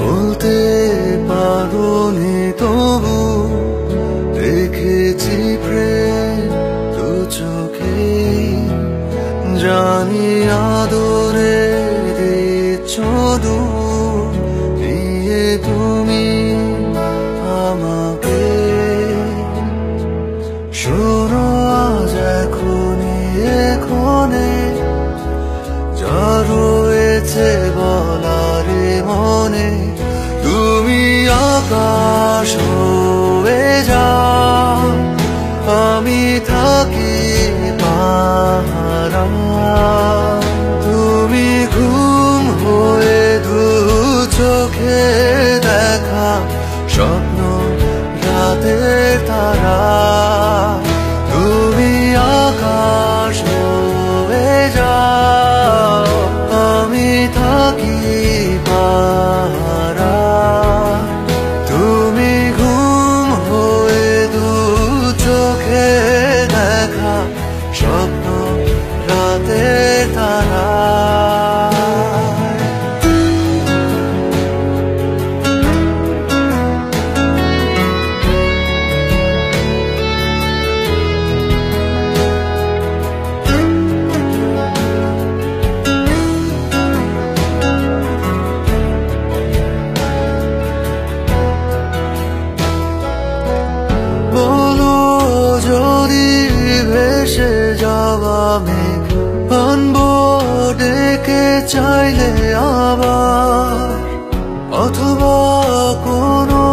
বলতে পারোনি তবু দেখেছি প্রেম দু চোখে, জানি আদরে দিচ্ছ দূর দিয়ে তুমি আমাকে। শোনো আজ এখনে যা রয়েছে বলারে মনে, তুমি আকাশ হয়ে যাও, আমি থাকি পাহারা। তুমি ঘুম হয়ে দু চোখে দেখা স্বপ্ন রাতের তারা, তুমি আকাশ হয়ে যাও, আমি থাকি পাহারা। তুমি ঘুম হয়ে দু চোখে দেখা স্বপ্ন রাতের তারা। যদি ভেসে যাওয়া মেঘ আনবো ডেকে চাইলে আবার, অথবা কোনো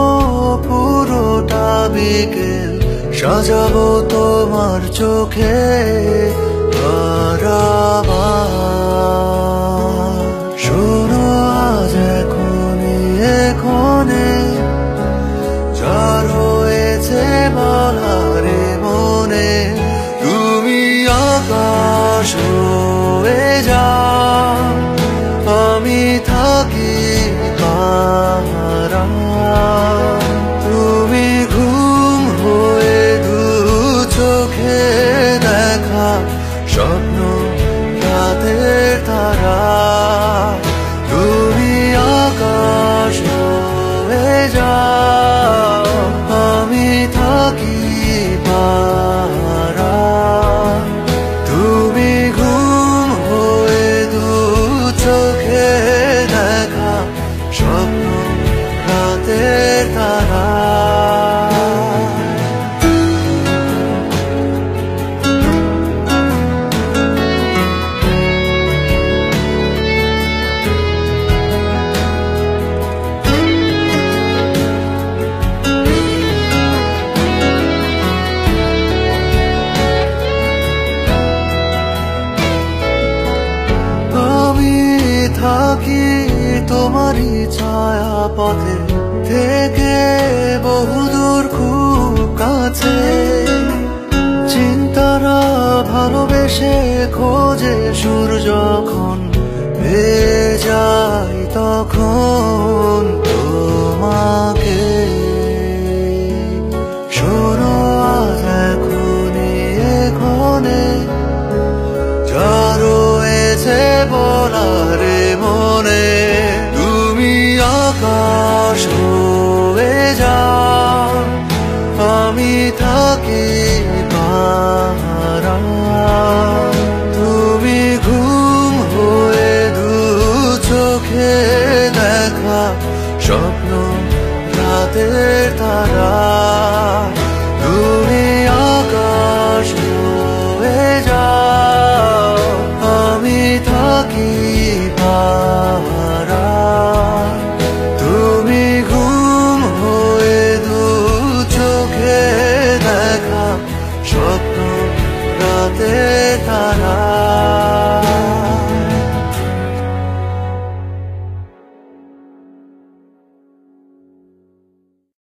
পুরোটা বিকেল সাজাবো তোমার চোখে বারবার। শোনো আজ এখনে যা রয়েছে বলারে মনে, তুমি আকাশ হয়ে যাও, আমি থাকি পাহারা। তুমি ঘুম হয়ে দু চোখে দেখা স্বপ্ন রাতের তারা, তুমি আকাশ হয়ে যাও, আমি থাকি পাহারা। তুমি ঘুম হয়ে দু চোখে দেখা স্বপ্ন রাতের তারা। থাকি তোমারই ছায়া পথে থেকে বহুদূর খুব কাছে, চিন্তারা ভালোবেসে খোঁজে সুর যখন পেয়ে যাই তখন তোমাকে। শোনো আজ এখনে যা রয়েছে বলারে মনে, তুমি আকাশ হয়ে যাও, আমি থাকি পাহারা। তুমি ঘুম হয়ে দু চোখে দেখা স্বপ্ন রাতের তারা।